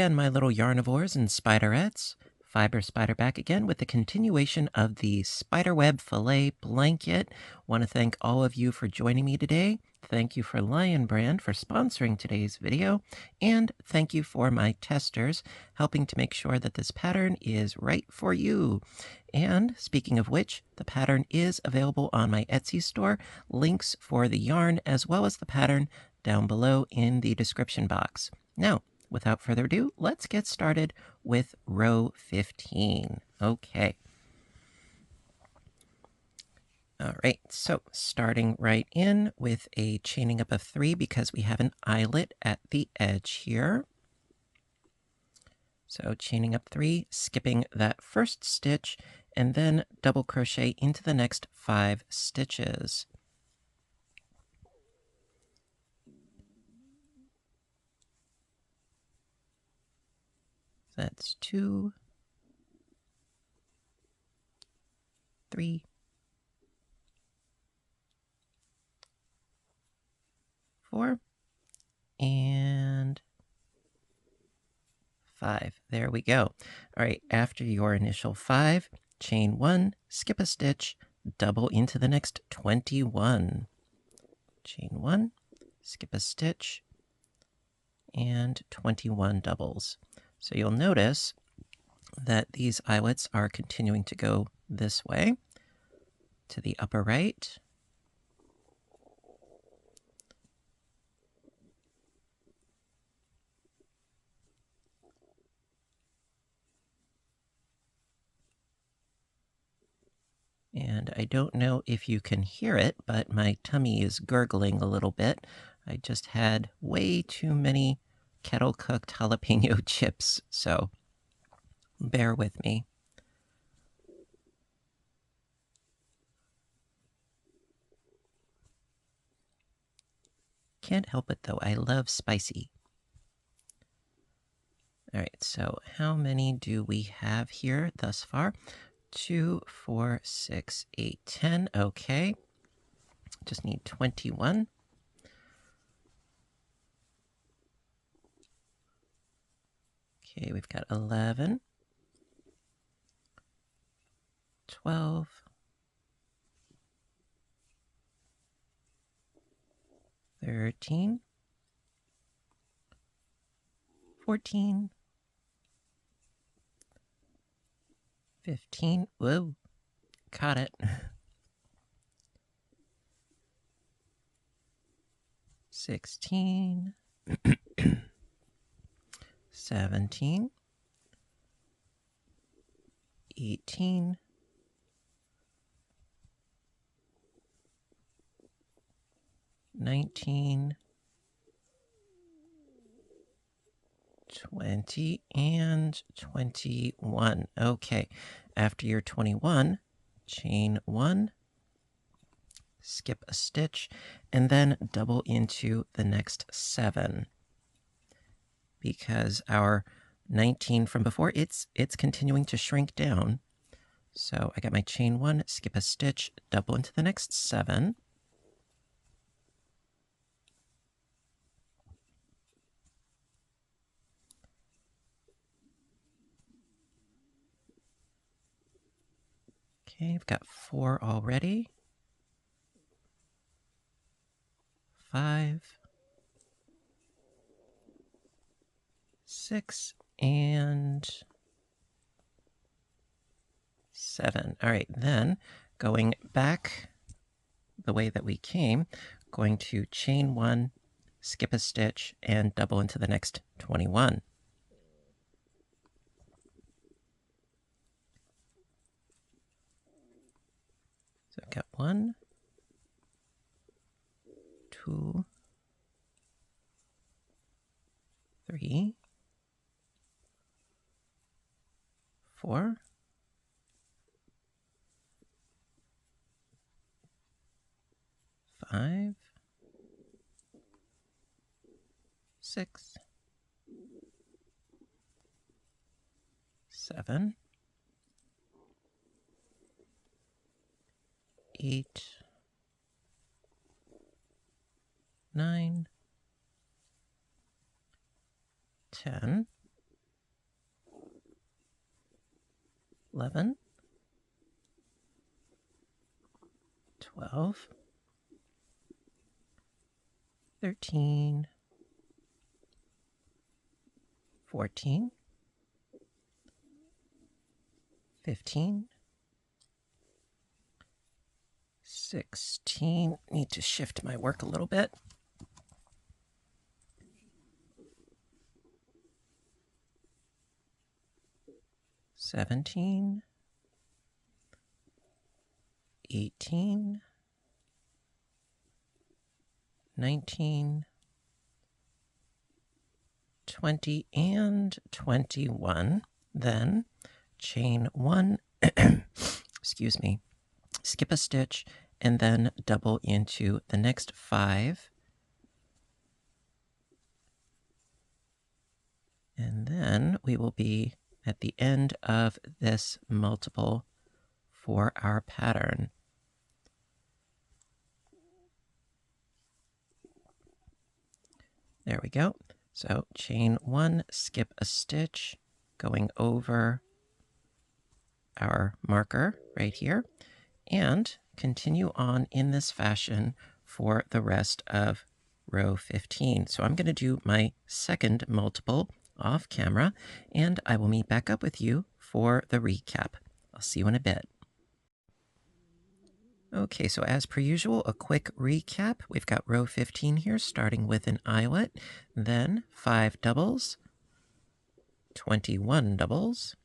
again, my little yarnivores and spiderettes. Fiber Spider back again with the continuation of the Spiderweb Filet Blanket. Want to thank all of you for joining me today. Thank you for Lion Brand for sponsoring today's video. And thank you for my testers, helping to make sure that this pattern is right for you. And speaking of which, the pattern is available on my Etsy store. Links for the yarn as well as the pattern down below in the description box. Now, without further ado, let's get started with row 15. Okay. All right, so starting right in with a chaining up of 3 because we have an eyelet at the edge here. So chaining up 3, skipping that first stitch, and then double crochet into the next 5 stitches. That's 2, 3, 4, and 5. There we go. All right, after your initial 5, chain 1, skip a stitch, double into the next 21. Chain 1, skip a stitch, and 21 doubles. So you'll notice that these eyelets are continuing to go this way to the upper right. And I don't know if you can hear it, but my tummy is gurgling a little bit. I just had way too many kettle-cooked jalapeno chips, so bear with me. Can't help it, though. I love spicy. All right, so how many do we have here thus far? 2, 4, 6, 8, 10. Okay. Just need 21. Okay, we've got 11, 12, 13, 14, 15. Whoa, caught it. 16, 17, 18, 19, 20, and 21. Okay, after your 21, chain 1, skip a stitch, and then double into the next 7. Because our 19 from before, it's continuing to shrink down. So I got my chain 1, skip a stitch, double into the next 7. Okay, I've got 4 already. 5, 6, and 7. All right, then going back the way that we came, going to chain 1, skip a stitch, and double into the next 21. So I've got 1, 2, 3, 4, 5, 6, 7, 8, 9, 10, 11, 12, 13, 14, 15, 16. Need to shift my work a little bit. 17, 18, 19, 20, and 21. Then chain 1, excuse me, skip a stitch, and then double into the next 5. And then we will be at the end of this multiple for our pattern. There we go. So chain 1, skip a stitch, going over our marker right here, and continue on in this fashion for the rest of row 15. So I'm going to do my second multiple off camera, and I will meet back up with you for the recap. I'll see you in a bit. Okay, so as per usual, a quick recap. We've got row 15 here, starting with an eyelet, then 5 doubles, 21 doubles,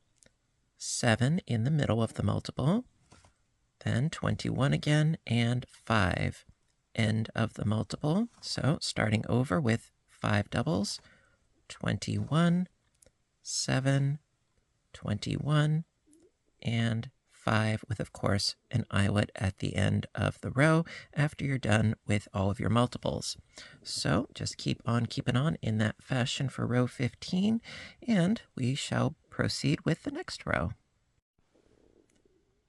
7 in the middle of the multiple, then 21 again, and 5, end of the multiple. So starting over with 5 doubles, 21, 7, 21, and 5, with, of course, an eyelet at the end of the row after you're done with all of your multiples. So just keep on keeping on in that fashion for row 15, and we shall proceed with the next row.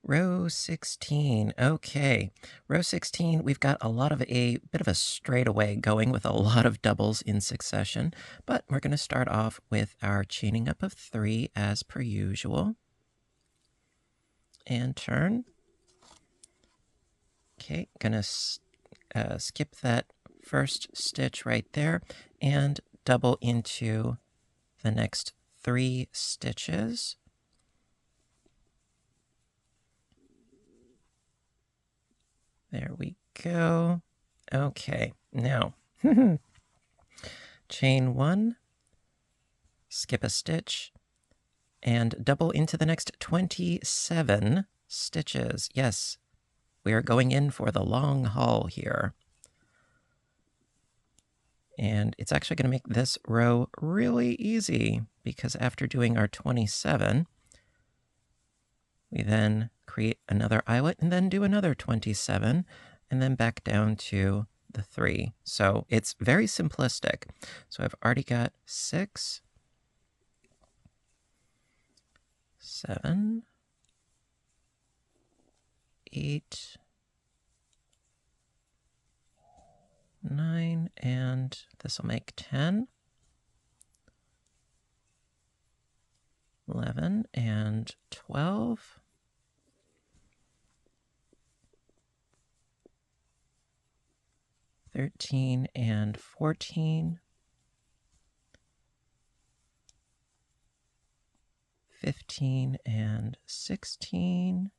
Row 16. Okay, row 16, we've got a bit of a straightaway going with a lot of doubles in succession, but we're going to start off with our chaining up of 3 as per usual. And turn. Okay, gonna skip that first stitch right there and double into the next 3 stitches. There we go. Okay, now chain 1, skip a stitch, and double into the next 27 stitches. Yes, we are going in for the long haul here. And it's actually going to make this row really easy, because after doing our 27, we then create another eyelet and then do another 27, and then back down to the 3. So it's very simplistic. So I've already got 6, 7, 8, 9, and this will make 10, 11, and 12, 13, and 14, 15, and 16,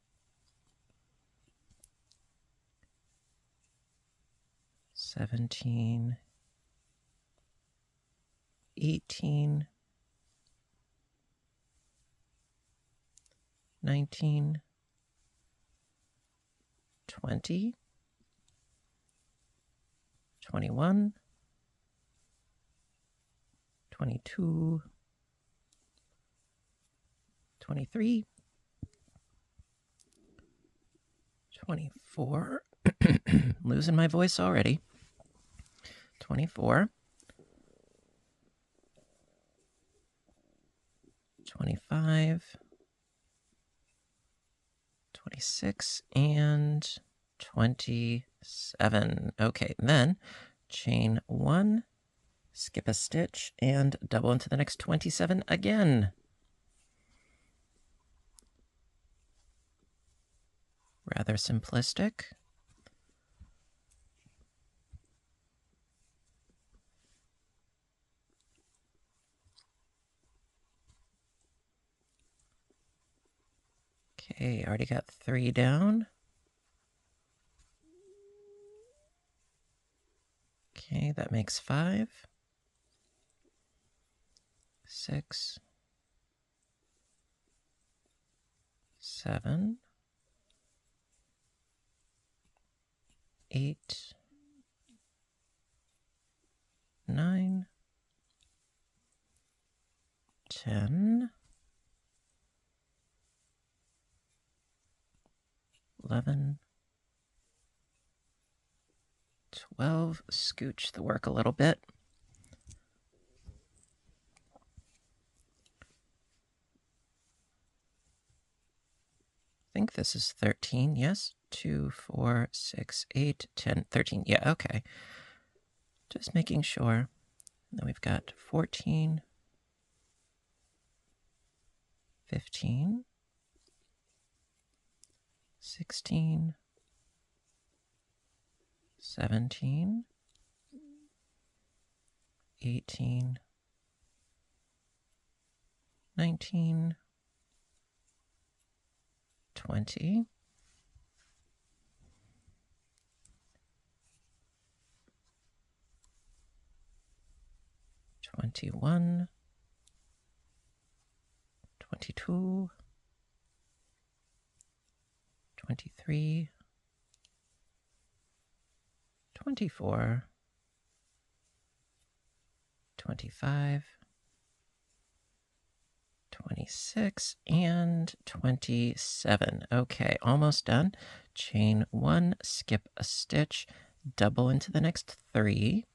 17, 18, 19, 20, 21, 22, 23, 24, losing my voice already, 24, 25, 26, and 27. Okay, then chain 1, skip a stitch, and double into the next 27 again. Rather simplistic. Okay, already got 3 down. Okay, that makes 5, 6, 7, 8, 9, 10, 11, 12. Scooch the work a little bit. I think this is 13, yes? 2, 4, 6, 8, 10, 13. Yeah, okay. Just making sure. Then we've got 14, 15, 16, 17, 18, 19, 20, 21, 22, 23, 24, 25, 26, and 27. Okay, almost done. Chain 1, skip a stitch, double into the next 3.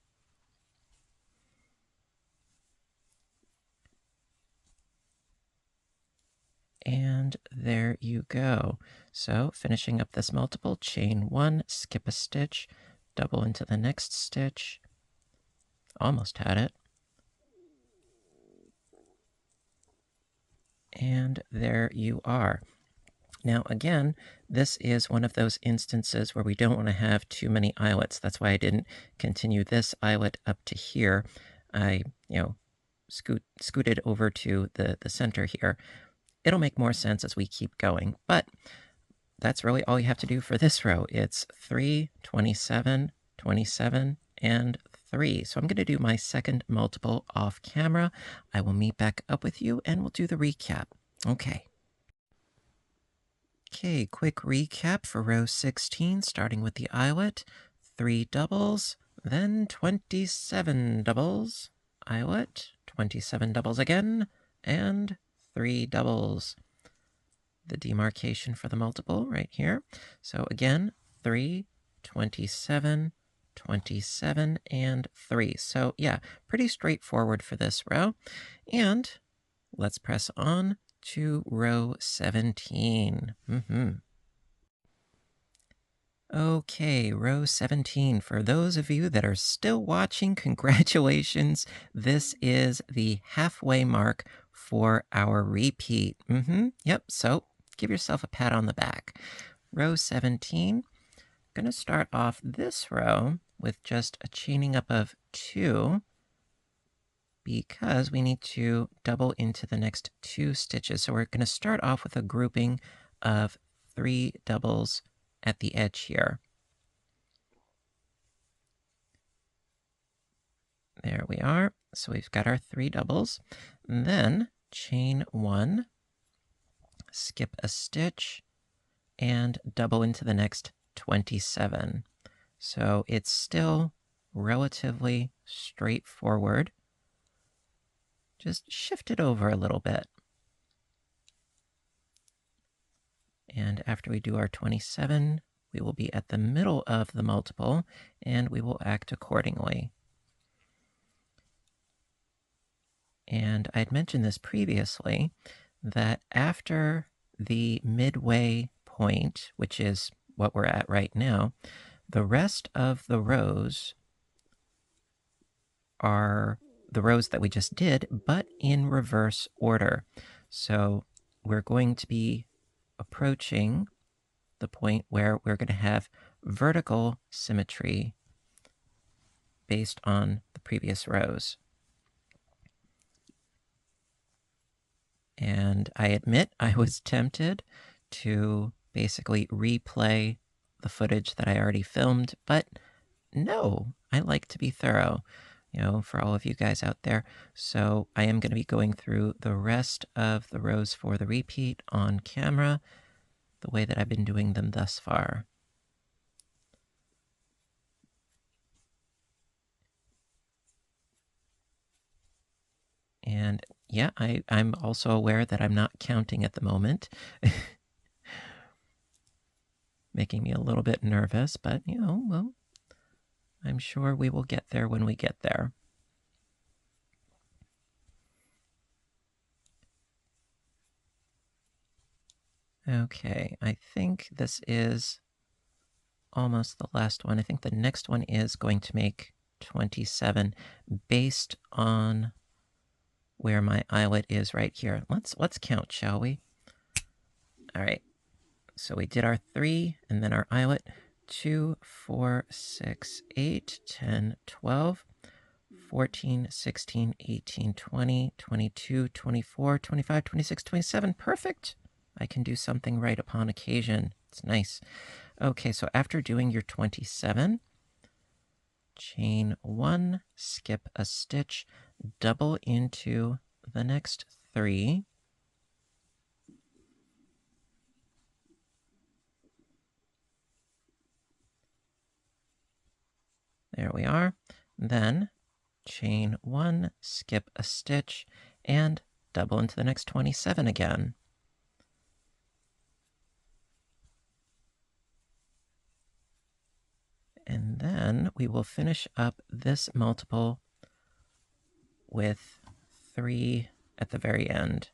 And there you go. So finishing up this multiple, chain 1, skip a stitch, double into the next stitch. Almost had it. And there you are. Now, again, this is one of those instances where we don't want to have too many eyelets. That's why I didn't continue this eyelet up to here. I, scooted over to the center here. It'll make more sense as we keep going, but that's really all you have to do for this row. It's 3, 27, 27, and 3. So I'm going to do my second multiple off camera. I will meet back up with you and we'll do the recap. Okay, quick recap for row 16, starting with the eyelet. 3 doubles, then 27 doubles, eyelet, 27 doubles again, and 3 doubles. The demarcation for the multiple right here. So again, 3, 27, 27, and 3. So yeah, pretty straightforward for this row. And let's press on to row 17. Okay, row 17. For those of you that are still watching, congratulations. This is the halfway mark for our repeat. Yep, so give yourself a pat on the back. Row 17. Going to start off this row with just a chaining up of 2 because we need to double into the next 2 stitches. So we're going to start off with a grouping of 3 doubles at the edge here. There we are. So we've got our 3 doubles. And then chain 1, skip a stitch, and double into the next 27. So it's still relatively straightforward. Just shift it over a little bit. And after we do our 27, we will be at the middle of the multiple, and we will act accordingly. And I'd mentioned this previously, that after the midway point, which is what we're at right now, the rest of the rows are the rows that we just did, but in reverse order. So we're going to be approaching the point where we're going to have vertical symmetry based on the previous rows. And I admit I was tempted to basically replay the footage that I already filmed, but no, I like to be thorough, for all of you guys out there. So I am going to be going through the rest of the rows for the repeat on camera, the way that I've been doing them thus far. And yeah, I'm also aware that I'm not counting at the moment. Making me a little bit nervous, but, well, I'm sure we will get there when we get there. Okay, I think this is almost the last one. I think the next one is going to make 27 based on where my eyelet is right here. Let's count, shall we? All right. So we did our 3 and then our eyelet. 2, 4, 6, 8, 10, 12, 14, 16, 18, 20, 22, 24, 25, 26, 27. Perfect. I can do something right upon occasion. It's nice. Okay, so after doing your 27, chain 1, skip a stitch, double into the next 3. There we are. Then chain 1, skip a stitch, and double into the next 27 again. And then we will finish up this multiple with 3 at the very end.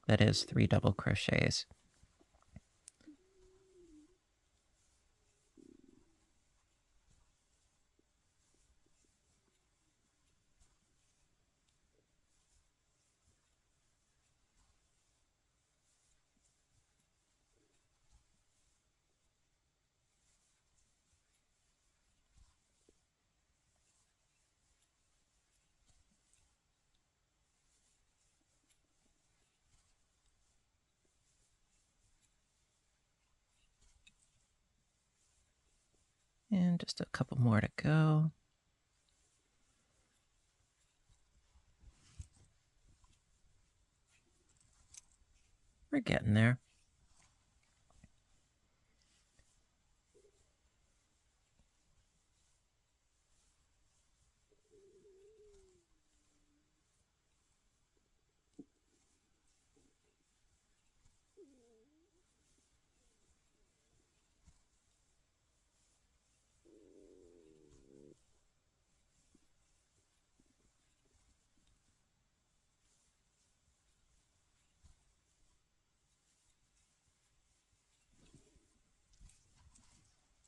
That is 3 double crochets. And just a couple more to go. We're getting there.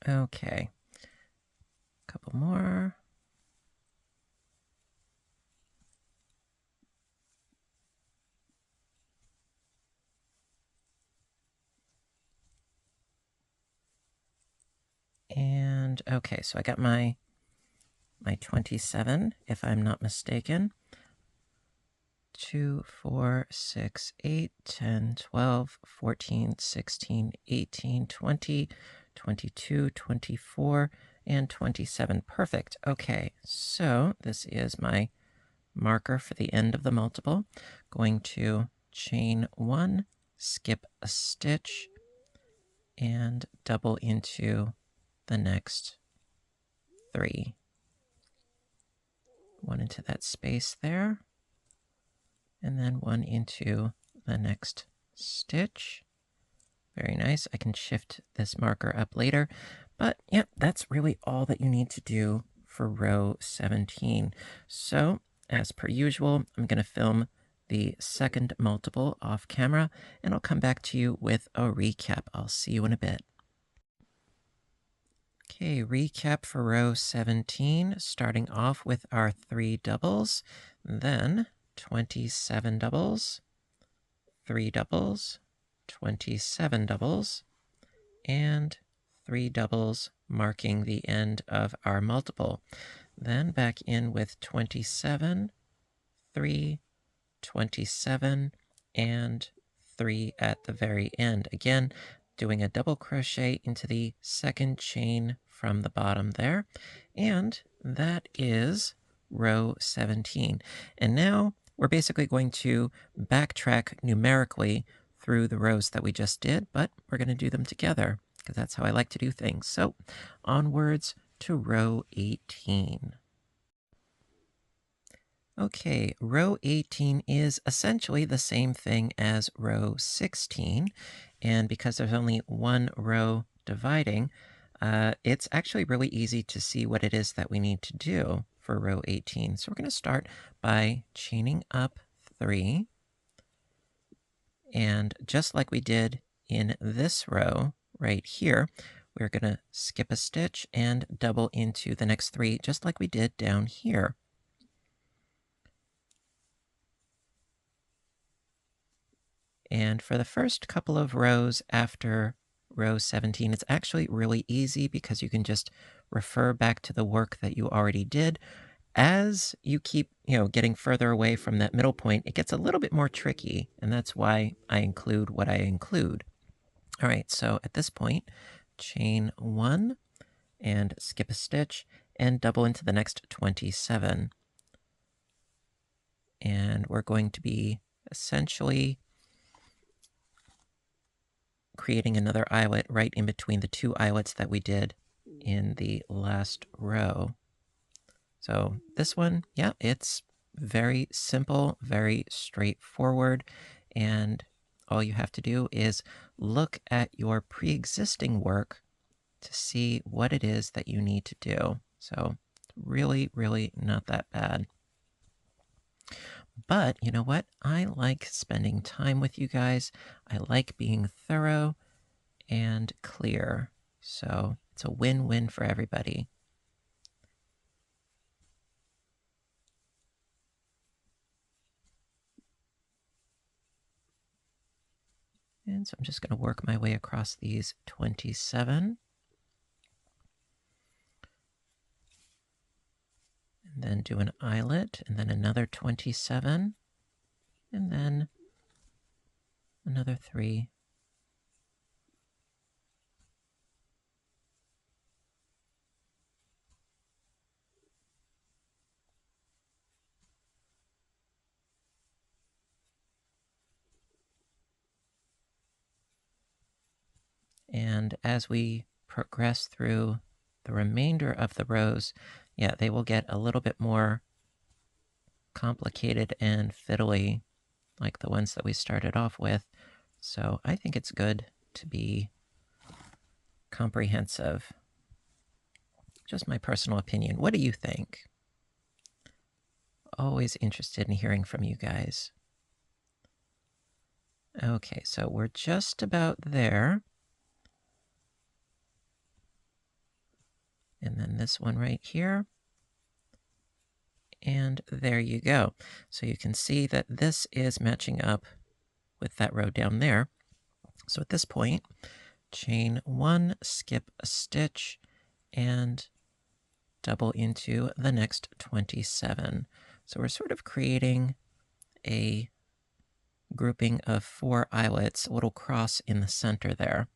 Okay. Couple more. And okay, so I got my 27, if I'm not mistaken. 2, 4, 6, 8, 10, 12, 14, 16, 18, 20, 22, 24, and 27. Perfect. Okay, so this is my marker for the end of the multiple. Going to chain 1, skip a stitch, and double into the next 3. 1 into that space there, and then 1 into the next stitch. Very nice. I can shift this marker up later, but yeah, that's really all that you need to do for row 17. So as per usual, I'm going to film the second multiple off camera, and I'll come back to you with a recap. I'll see you in a bit. Okay, recap for row 17, starting off with our 3 doubles, then 27 doubles, 3 doubles, 27 doubles, and 3 doubles marking the end of our multiple. Then back in with 27, 3, 27, and 3 at the very end. Again, doing a double crochet into the second chain from the bottom there. And that is row 17. And now we're basically going to backtrack numerically through the rows that we just did, but we're going to do them together because that's how I like to do things. So onwards to row 18. Okay, row 18 is essentially the same thing as row 16, and because there's only one row dividing, it's actually really easy to see what it is that we need to do for row 18. So we're going to start by chaining up 3, and just like we did in this row right here, we're going to skip a stitch and double into the next 3, just like we did down here. And for the first couple of rows after row 17, it's actually really easy because you can just refer back to the work that you already did. As you keep, getting further away from that middle point, it gets a little bit more tricky, and that's why I include what I include. All right, so at this point, chain 1 and skip a stitch and double into the next 27. And we're going to be essentially creating another eyelet right in between the 2 eyelets that we did in the last row. So this one, yeah, it's very simple, very straightforward, and all you have to do is look at your pre-existing work to see what it is that you need to do. So really, really not that bad. But you know what? I like spending time with you guys. I like being thorough and clear. So it's a win-win for everybody. And so I'm just going to work my way across these 27. And then do an eyelet, and then another 27, and then another 3. And as we progress through the remainder of the rows, yeah, they will get a little bit more complicated and fiddly, like the ones that we started off with. So I think it's good to be comprehensive. Just my personal opinion. What do you think? Always interested in hearing from you guys. Okay, so we're just about there. And then this one right here. And there you go. So you can see that this is matching up with that row down there. So at this point, chain 1, skip a stitch, and double into the next 27. So we're sort of creating a grouping of 4 eyelets, a little cross in the center there.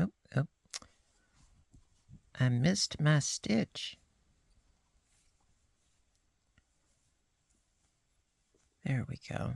Oh, oh. I missed my stitch. There we go.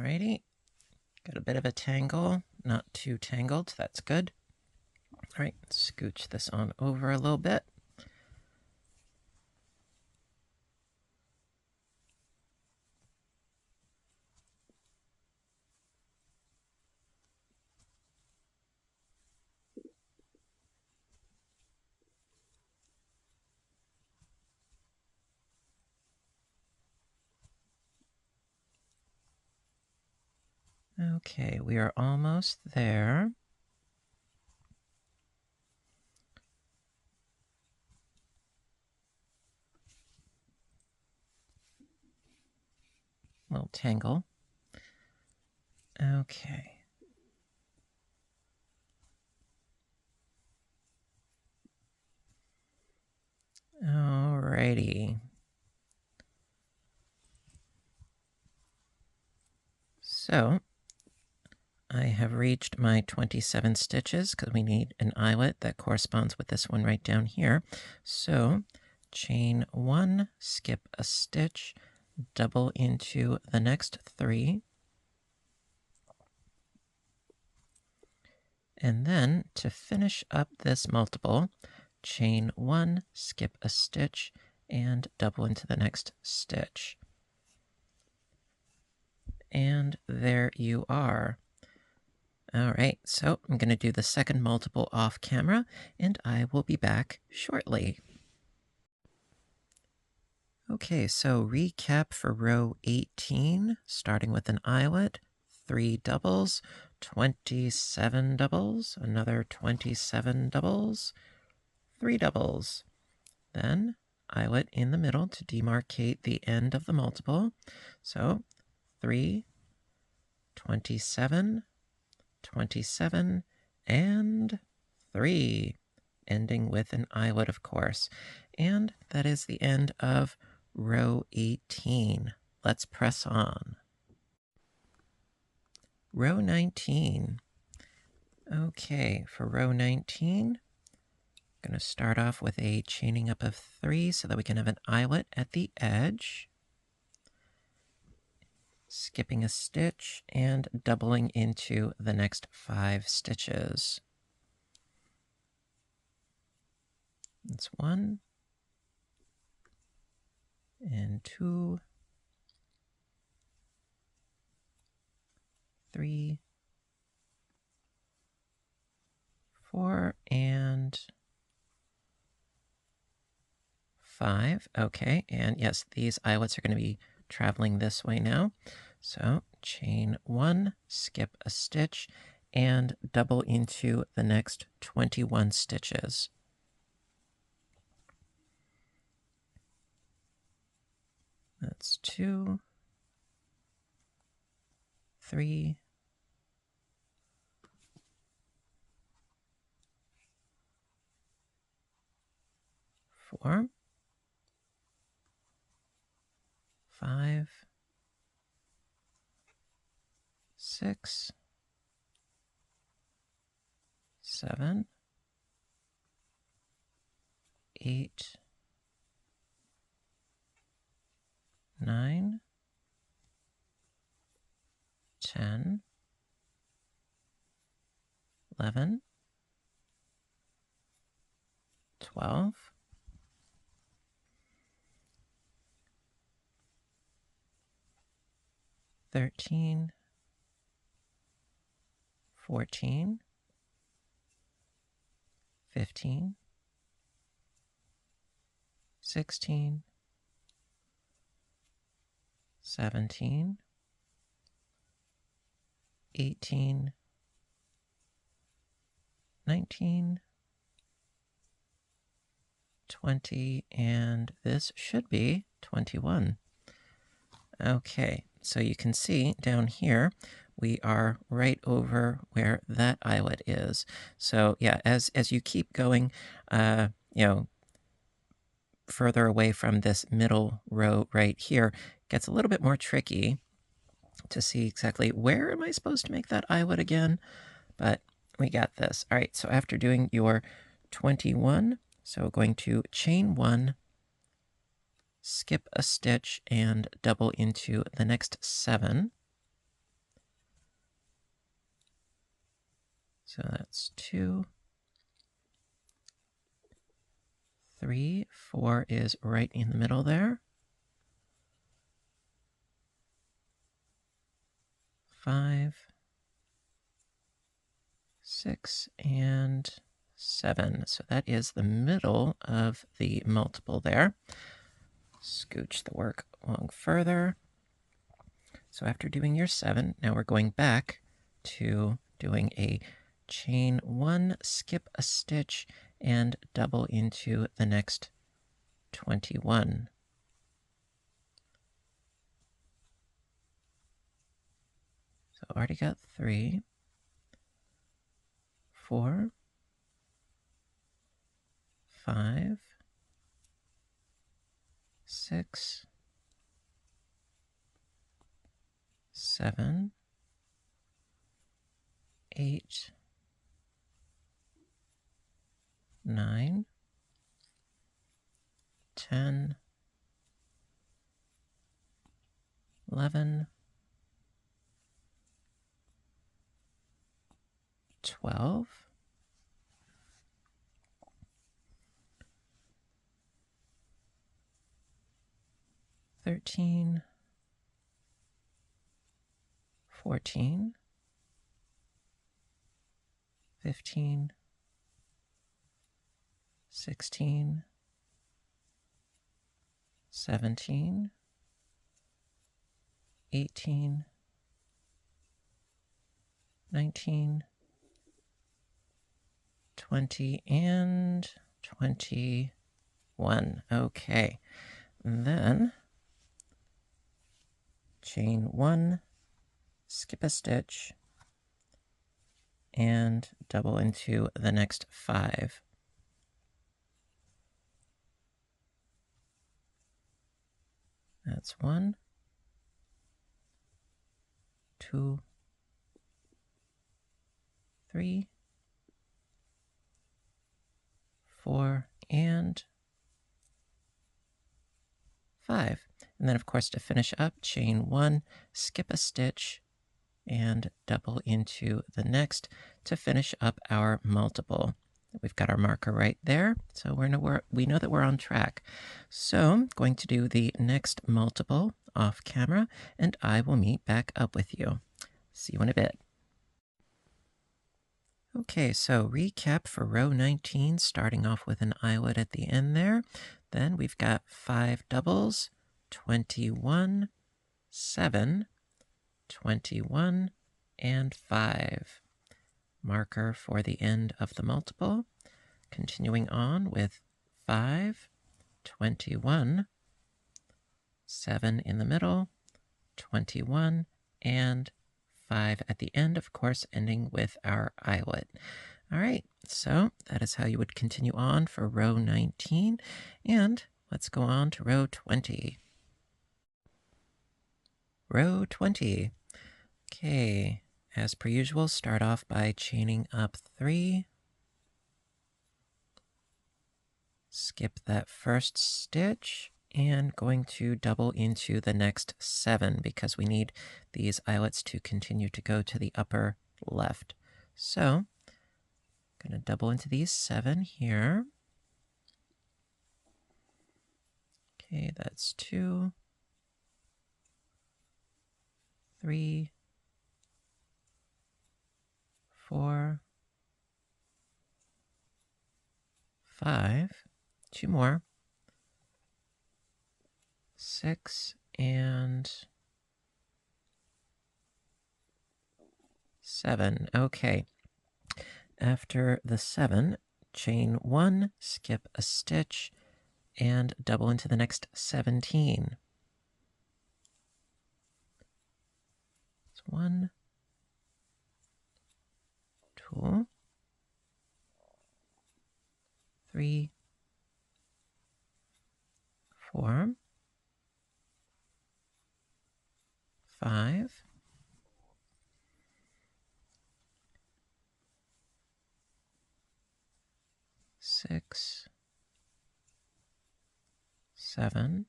Alrighty, got a bit of a tangle, not too tangled, that's good. Alright, scooch this on over a little bit. Okay, we are almost there. Little tangle. Okay. Alrighty. So, I have reached my 27 stitches because we need an eyelet that corresponds with this one right down here. So, chain 1, skip a stitch, double into the next 3, and then to finish up this multiple, chain 1, skip a stitch, and double into the next stitch. And there you are. All right, so I'm going to do the second multiple off camera, and I will be back shortly. Okay, so recap for row 18, starting with an eyelet, 3 doubles, 27 doubles, another 27 doubles, 3 doubles. Then eyelet in the middle to demarcate the end of the multiple. So 3, 27, 27, and 3, ending with an eyelet, of course. And that is the end of row 18. Let's press on. Row 19. Okay, for row 19, I'm going to start off with a chaining up of 3 so that we can have an eyelet at the edge. Skipping a stitch and doubling into the next 5 stitches. That's 1 and 2, 3, 4, and 5. Okay, and yes, these eyelets are going to be traveling this way now. So chain 1, skip a stitch, and double into the next 21 stitches. That's 2, 3, 4, 5, 6, 7, 8, 9, 10, 11, 12, 13, 14, 15, 16, 17, 18, 19, 20, and this should be 21. Okay, so you can see down here, we are right over where that eyelet is. So yeah, as you keep going, you know, further away from this middle row right here, it gets a little bit more tricky to see exactly where am I supposed to make that eyelet again, but we got this. All right, so after doing your 21, so going to chain 1, skip a stitch, and double into the next 7. So that's 2, 3, 4 is right in the middle there. 5, 6, and 7. So that is the middle of the multiple there. Scooch the work along further. So after doing your 7, now we're going back to doing a chain 1, skip a stitch, and double into the next 21. So already got 3, 4, 5, 6, 7, 8, 9, 10, 11, 12, 13, 14, 15, 16, 17, 18, 19, 20, and 21. Okay, and then chain 1, skip a stitch, and double into the next 5. That's 1, 2, 3, 4, and 5. And then, of course, to finish up, chain 1, skip a stitch, and double into the next to finish up our multiple. We've got our marker right there, so we know that we're on track. So I'm going to do the next multiple off camera, and I will meet back up with you. See you in a bit. Okay, so recap for row 19, starting off with an eyelet at the end there. Then we've got 5 doubles, 21, 7, 21, and 5. Marker for the end of the multiple. Continuing on with 5, 21, 7 in the middle, 21, and 5 at the end, of course, ending with our eyelet. All right, so that is how you would continue on for row 19, and let's go on to row 20. Row 20. Okay, as per usual, start off by chaining up 3. Skip that first stitch and going to double into the next 7 because we need these eyelets to continue to go to the upper left. So I'm going to double into these 7 here. Okay, that's 2, 3, 4, 5, 2 more, 6, and 7. Okay. After the 7, chain 1, skip a stitch, and double into the next 17. It's 1, 2, 3, 4, 5, 6, 7,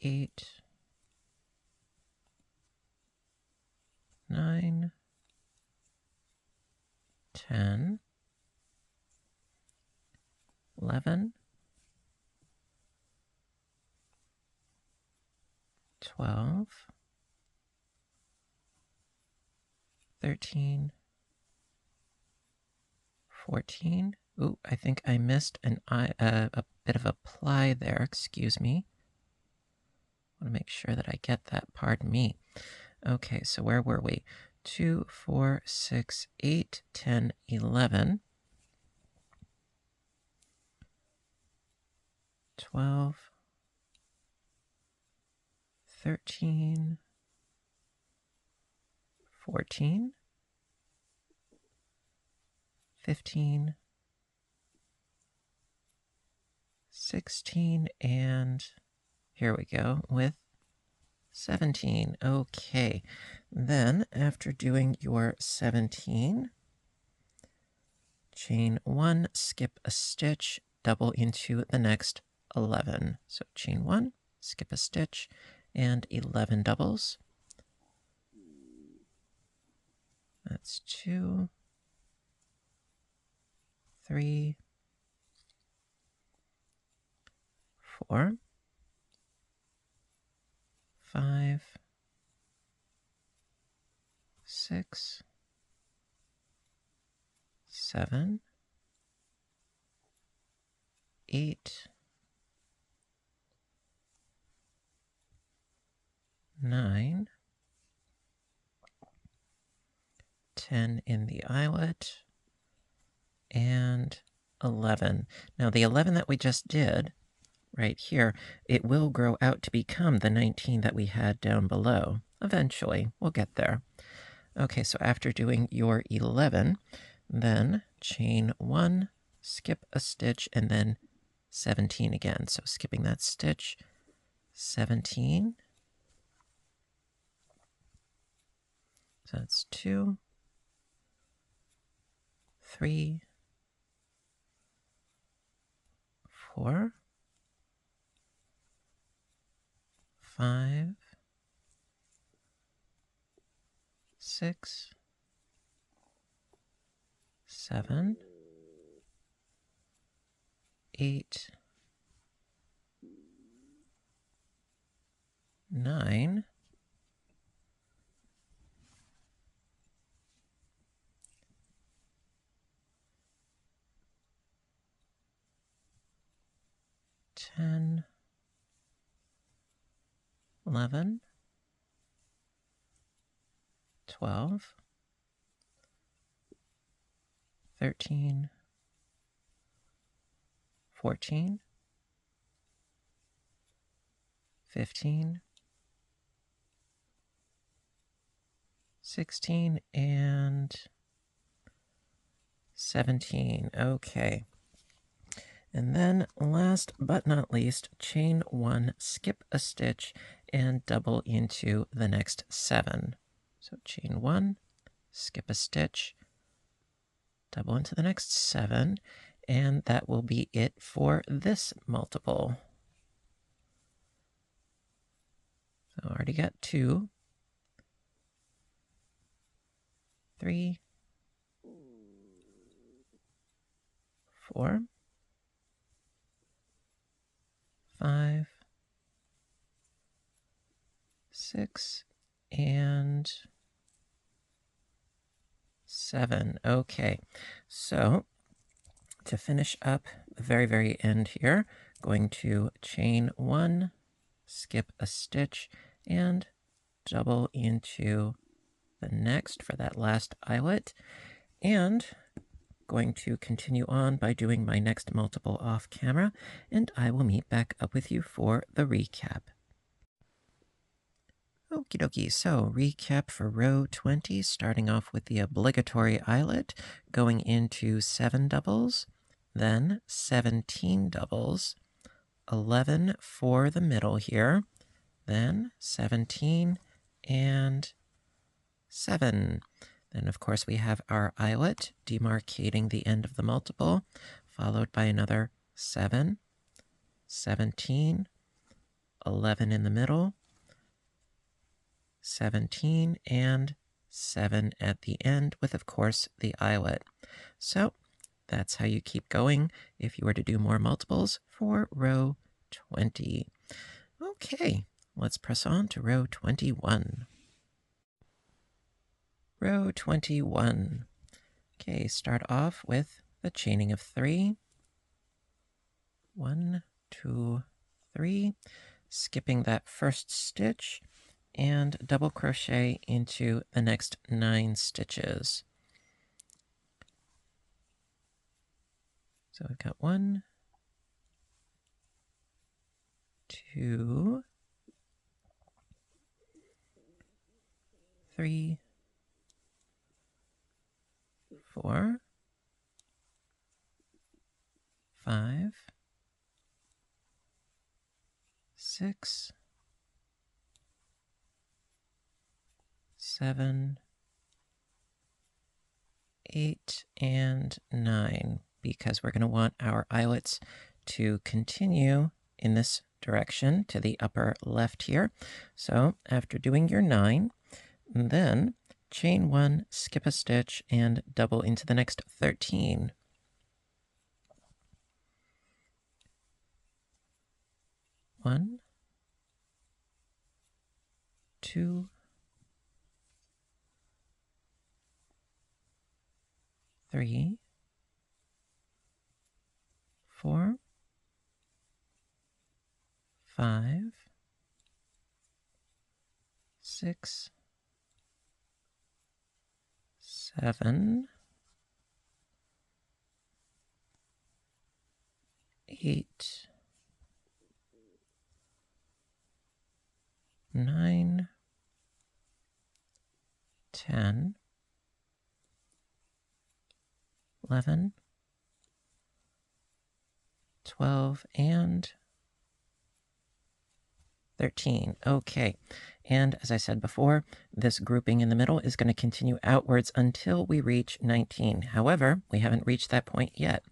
8, 9, 10, 11, 12, 13, 14. Ooh, I think I missed a bit of a ply there. Excuse me. I want to make sure that I get that. Pardon me. Okay, so where were we? 2, 4, 6, 8, 10, 11, 12, 13, 14, 15, 16, and here we go with 17. Okay, then after doing your 17, chain 1, skip a stitch, double into the next 11. So chain 1, skip a stitch, and 11 doubles. That's 2, 3, 4, 5, 6, 7, 8, 9, 10 in the eyelet, and 11. Now the 11 that we just did right here, it will grow out to become the 19 that we had down below. Eventually, we'll get there. Okay, so after doing your 11, then chain 1, skip a stitch, and then 17 again. So skipping that stitch, 17. So that's 2, 3, 4, 5, 6, 7, 8, 9, 10, 11, 12, 13, 14, 15, 16, and 17. Okay. And then last but not least, chain 1, skip a stitch, and double into the next 7. So chain 1, skip a stitch, double into the next 7, and that will be it for this multiple. So I already got 2, 3, 4, 5, 6, and 7. Okay, so to finish up the very end here, going to chain 1, skip a stitch, and double into the next for that last eyelet, and going to continue on by doing my next multiple off camera, and I will meet back up with you for the recap. Okie dokie, so recap for row 20, starting off with the obligatory eyelet, going into 7 doubles, then 17 doubles, 11 for the middle here, then 17 and 7. Then, of course, we have our eyelet demarcating the end of the multiple, followed by another 7, 17, 11 in the middle, 17, and 7 at the end, with, of course, the eyelet. So that's how you keep going if you were to do more multiples for row 20. Okay, let's press on to row 21. Row 21. Okay, start off with the chaining of 3. 1, 2, 3, skipping that first stitch, and double crochet into the next 9 stitches. So we've got 1, 2, 3, 4, 5, 6, 7, 8, and 9, because we're going to want our eyelets to continue in this direction to the upper left here. So after doing your 9, then chain 1, skip a stitch, and double into the next 13. 1, 2, 3, 4, 5, 6, 7, 8, 9, 10, 11, 12, and 13. Okay, and as I said before, this grouping in the middle is going to continue outwards until we reach 19. However, we haven't reached that point yet.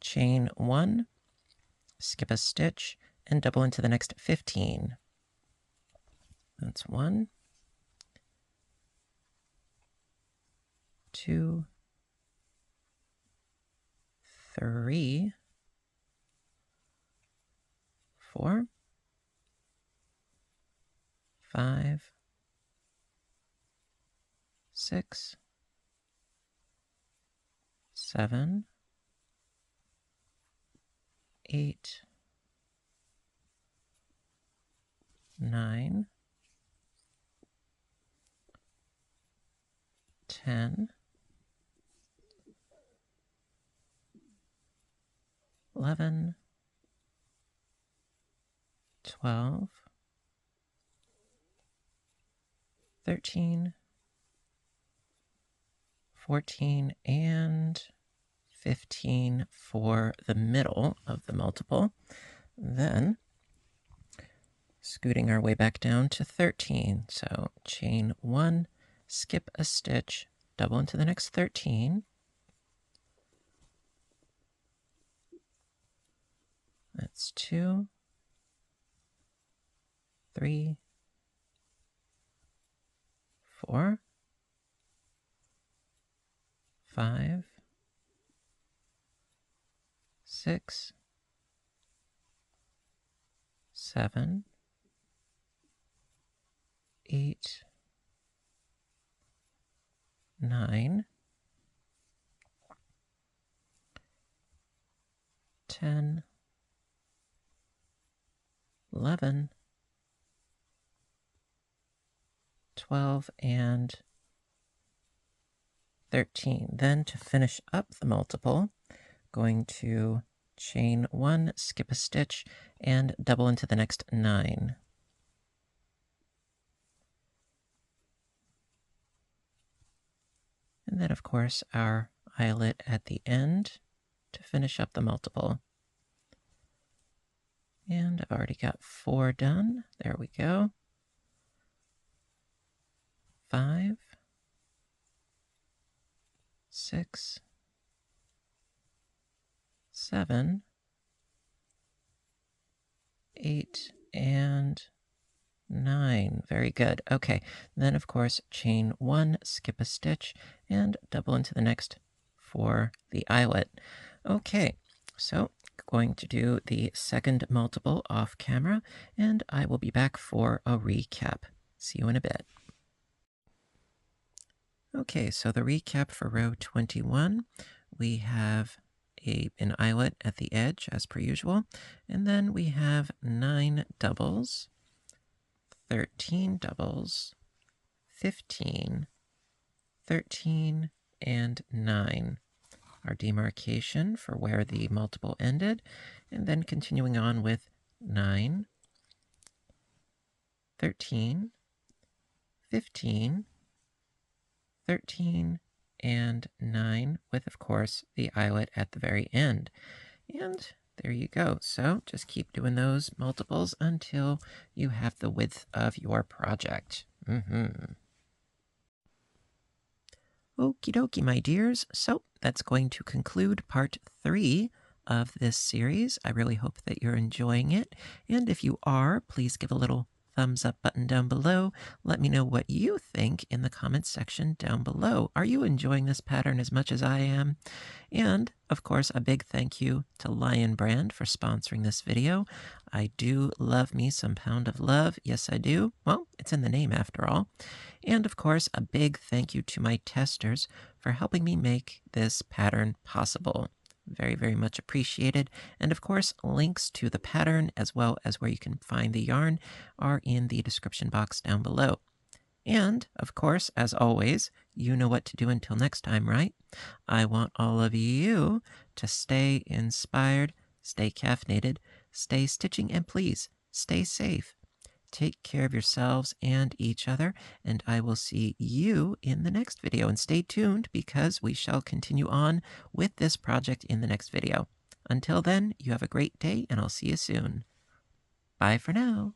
Chain 1, skip a stitch, and double into the next 15. That's 1, 2, 3, 4, 5, 6, 7, 8, 9, 10, 11, 12, 13, 14, and 15 for the middle of the multiple. Then scooting our way back down to 13. So chain 1, skip a stitch, double into the next 13. That's 2, 3, 4, 5, 6, 7, 8, 9, 10, 11, 12, and 13. Then to finish up the multiple, going to chain 1, skip a stitch, and double into the next 9. And then, of course, our eyelet at the end to finish up the multiple. And I've already got 4 done. There we go. 5, 6, 7, 8, and 9. Very good. Okay, then of course chain 1, skip a stitch, and double into the next for the eyelet. Okay, so going to do the second multiple off camera, and I will be back for a recap. See you in a bit. Okay, so the recap for row 21, we have an eyelet at the edge as per usual, and then we have 9 doubles, 13 doubles, 15, 13, and 9. Our demarcation for where the multiple ended, and then continuing on with 9, 13, 15, 13, and 9, with, of course, the eyelet at the very end. And there you go. So just keep doing those multiples until you have the width of your project. Okie dokie, my dears. So that's going to conclude part 3 of this series. I really hope that you're enjoying it. And if you are, please give a little thumbs up button down below. Let me know what you think in the comments section down below. Are you enjoying this pattern as much as I am? And, of course, a big thank you to Lion Brand for sponsoring this video. I do love me some Pound of Love. Yes, I do. Well, it's in the name after all. And, of course, a big thank you to my testers for helping me make this pattern possible. Very, very much appreciated. And of course, links to the pattern as well as where you can find the yarn are in the description box down below. And of course, as always, you know what to do until next time, right? I want all of you to stay inspired, stay caffeinated, stay stitching, and please stay safe. Take care of yourselves and each other, and I will see you in the next video. And stay tuned because we shall continue on with this project in the next video. Until then, you have a great day, and I'll see you soon. Bye for now.